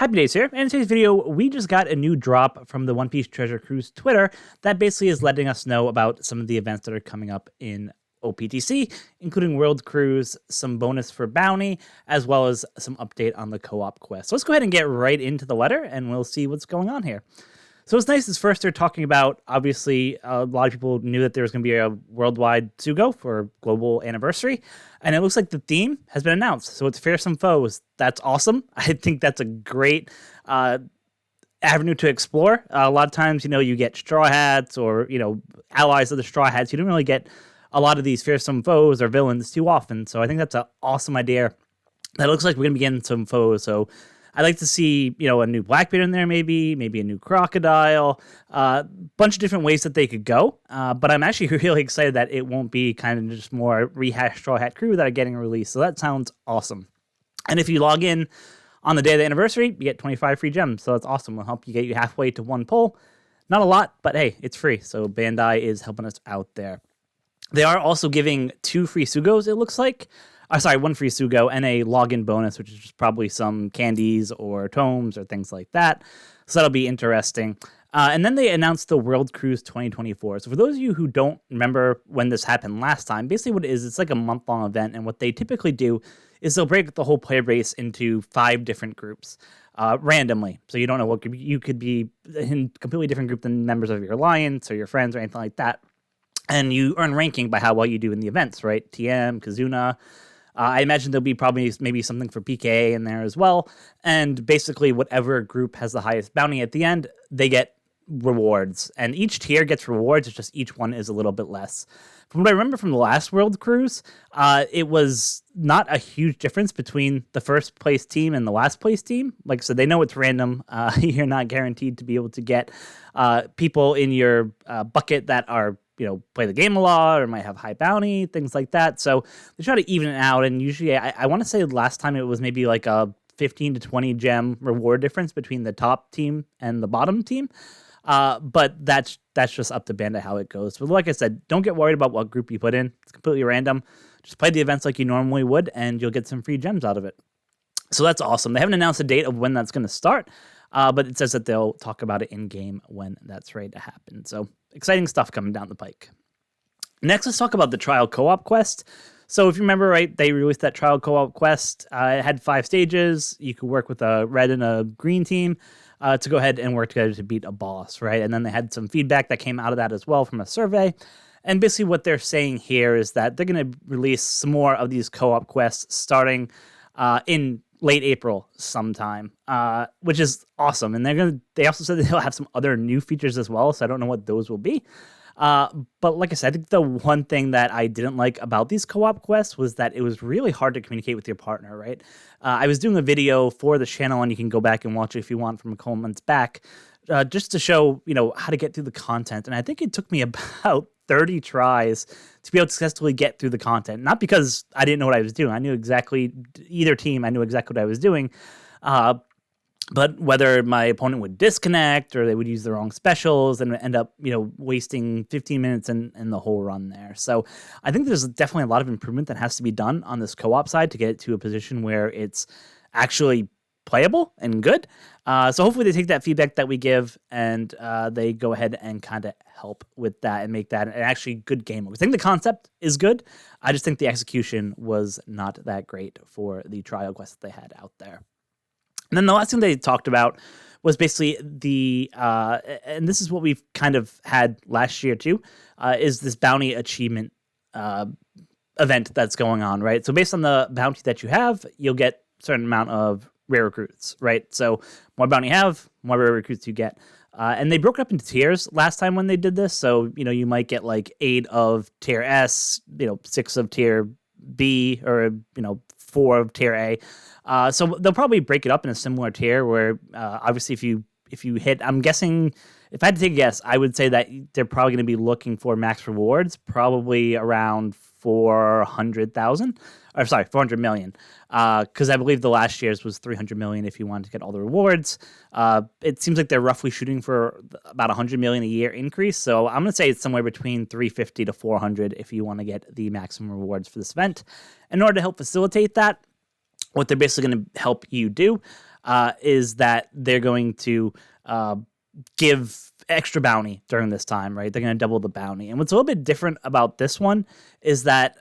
HappiDaze here, and in today's video, we just got a new drop from the One Piece Treasure Cru's Twitter that basically is letting us know about some of the events that are coming up in OPTC, including World Cruise, some bonus for Bounty, as well as some update on the co-op quest. So let's go ahead and get right into the letter, and we'll see what's going on here. So what's nice is first they're talking about, obviously, a lot of people knew that there was going to be a worldwide Tsugo for global anniversary, and it looks like the theme has been announced. So it's Fearsome Foes. That's awesome. I think that's a great avenue to explore. A lot of times, you get Straw Hats or, allies of the Straw Hats. You don't really get a lot of these Fearsome Foes or villains too often. So I think that's an awesome idea. That looks like we're going to be getting some foes. So I'd like to see, a new Blackbeard in there, maybe a new Crocodile, bunch of different ways that they could go. But I'm actually really excited that it won't be kind of just more rehashed Straw Hat crew that are getting released. So that sounds awesome. And if you log in on the day of the anniversary, you get 25 free gems. So that's awesome. It'll help you get you halfway to one pull. Not a lot, but hey, it's free. So Bandai is helping us out there. They are also giving 2 free Sugos, it looks like. One free Tsugo and a login bonus, which is just probably some candies or tomes or things like that. So that'll be interesting. And then they announced the World Cruise 2024. So for those of you who don't remember when this happened last time, basically what it is, it's like a month-long event. And what they typically do is they'll break the whole player base into 5 different groups randomly. So you don't know what group. You could be in a completely different group than members of your alliance or your friends or anything like that. And you earn ranking by how well you do in the events, right? TM, Kazuna. I imagine there'll be probably maybe something for PKA in there as well. And basically whatever group has the highest bounty at the end, they get rewards. And each tier gets rewards, it's just each one is a little bit less. From what I remember from the last World Cruise, it was not a huge difference between the first place team and the last place team. Like I said, they know it's random. You're not guaranteed to be able to get people in your bucket that are play the game a lot or might have high bounty, things like that. So they try to even it out. And usually I want to say last time it was maybe like a 15 to 20 gem reward difference between the top team and the bottom team. But that's just up to Bandai how it goes. But like I said, don't get worried about what group you put in. It's completely random. Just play the events like you normally would and you'll get some free gems out of it. So that's awesome. They haven't announced a date of when that's going to start. But it says that they'll talk about it in-game when that's ready to happen. So exciting stuff coming down the pike. Next, let's talk about the trial co-op quest. So if you remember, right, they released that trial co-op quest. It had 5 stages. You could work with a red and a green team to go ahead and work together to beat a boss, right? And then they had some feedback that came out of that as well from a survey. And basically what they're saying here is that they're going to release some more of these co-op quests starting in late April sometime, which is awesome. And they also said that they'll have some other new features as well, so I don't know what those will be. But like I said, I think the one thing that I didn't like about these co-op quests was that it was really hard to communicate with your partner, right? I was doing a video for the channel, and you can go back and watch it if you want from a couple months back, just to show, how to get through the content. And I think it took me about 30 tries to be able to successfully get through the content. Not because I didn't know what I was doing. I knew exactly, either team, I knew exactly what I was doing. But whether my opponent would disconnect or they would use the wrong specials and end up, wasting 15 minutes in the whole run there. So I think there's definitely a lot of improvement that has to be done on this co-op side to get it to a position where it's actually playable and good. So hopefully they take that feedback that we give and they go ahead and kind of help with that and make that an actually good game. I think the concept is good. I just think the execution was not that great for the trial quest that they had out there. And then the last thing they talked about was basically and this is what we've kind of had last year too, is this bounty achievement event that's going on, right? So based on the bounty that you have, you'll get a certain amount of rare recruits, right? So more bounty you have, more rare recruits you get. And they broke it up into tiers last time when they did this. So, you might get like 8 of tier S, 6 of tier B, or, 4 of tier A. So they'll probably break it up in a similar tier where obviously if you hit, I'm guessing, if I had to take a guess, I would say that they're probably going to be looking for max rewards, probably around 400,000. Or sorry, 400 million. Because I believe the last year's was 300 million if you wanted to get all the rewards. It seems like they're roughly shooting for about 100 million a year increase. So I'm going to say it's somewhere between 350 to 400 if you want to get the maximum rewards for this event. In order to help facilitate that, what they're basically going to help you do is that they're going to give extra bounty during this time, right? They're going to double the bounty. And what's a little bit different about this one is that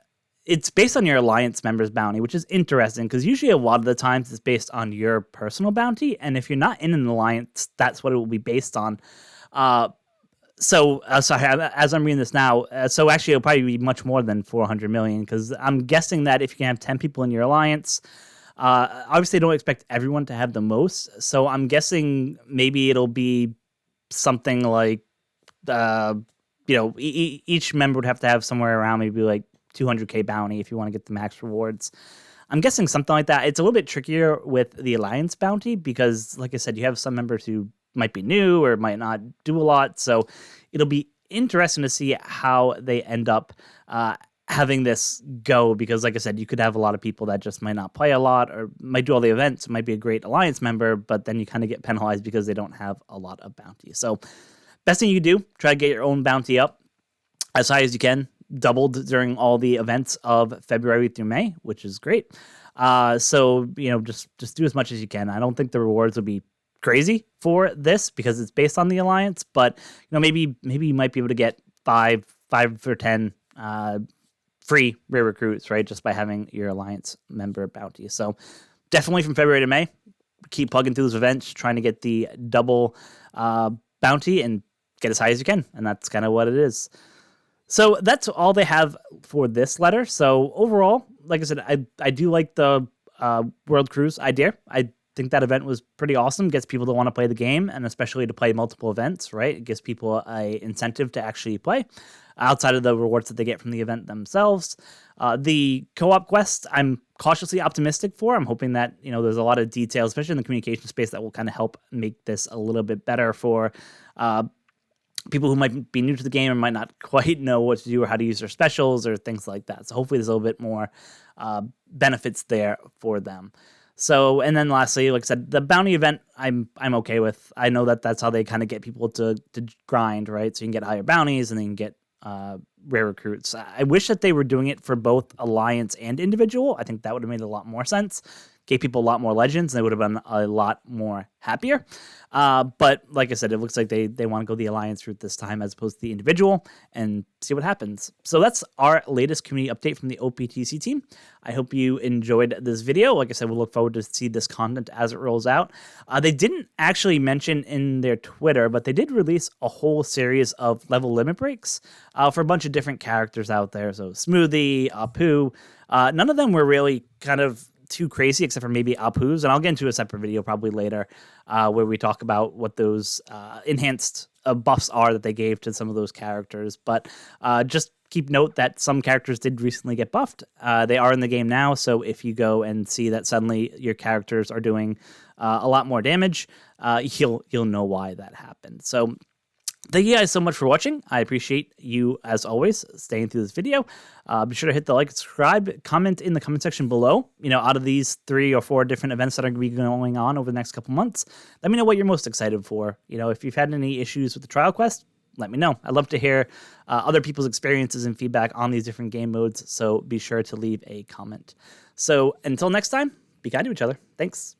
it's based on your alliance members' bounty, which is interesting because usually a lot of the times it's based on your personal bounty. And if you're not in an alliance, that's what it will be based on. So as I'm reading this now, so actually it'll probably be much more than 400 million because I'm guessing that if you can have 10 people in your alliance, obviously don't expect everyone to have the most. So I'm guessing maybe it'll be something like, each member would have to have somewhere around maybe like 200k bounty if you want to get the max rewards. I'm guessing something like that. It's a little bit trickier with the alliance bounty because, like I said, you have some members who might be new or might not do a lot. So it'll be interesting to see how they end up having this go because, like I said, you could have a lot of people that just might not play a lot or might do all the events, might be a great alliance member, but then you kind of get penalized because they don't have a lot of bounty. So best thing you can do, try to get your own bounty up as high as you can, doubled during all the events of February through May, which is great. So, just do as much as you can. I don't think the rewards will be crazy for this because it's based on the alliance, but maybe you might be able to get five or 10 free rare recruits, right? Just by having your alliance member bounty. So definitely from February to May, keep plugging through those events, trying to get the double bounty and get as high as you can. And that's kind of what it is. So that's all they have for this letter. So overall, like I said, I do like the World Cruise idea. I think that event was pretty awesome. Gets people to want to play the game, and especially to play multiple events, right? It gives people a incentive to actually play outside of the rewards that they get from the event themselves. The co-op quest, I'm cautiously optimistic for. I'm hoping that, there's a lot of details, especially in the communication space, that will kind of help make this a little bit better for people who might be new to the game and might not quite know what to do or how to use their specials or things like that. So hopefully there's a little bit more benefits there for them. So, and then lastly, like I said, the bounty event, I'm okay with. I know that that's how they kind of get people to grind, right? So you can get higher bounties and then you can get rare recruits. I wish that they were doing it for both alliance and individual. I think that would have made a lot more sense. Gave people a lot more legends, and they would have been a lot more happier. But like I said, it looks like they want to go the alliance route this time as opposed to the individual and see what happens. So that's our latest community update from the OPTC team. I hope you enjoyed this video. Like I said, we'll look forward to see this content as it rolls out. They didn't actually mention in their Twitter, but they did release a whole series of level limit breaks for a bunch of different characters out there. So Smoothie, Apu, none of them were really kind of too crazy except for maybe Apu's, and I'll get into a separate video probably later where we talk about what those enhanced buffs are that they gave to some of those characters. But just keep note that some characters did recently get buffed. They are in the game now, so if you go and see that suddenly your characters are doing a lot more damage, you'll know why that happened. So thank you guys so much for watching. I appreciate you, as always, staying through this video. Be sure to hit the like and subscribe. Comment in the comment section below. Out of these 3 or 4 different events that are going to be going on over the next couple months, let me know what you're most excited for. If you've had any issues with the trial quest, let me know. I'd love to hear other people's experiences and feedback on these different game modes, so be sure to leave a comment. So until next time, be kind to each other. Thanks.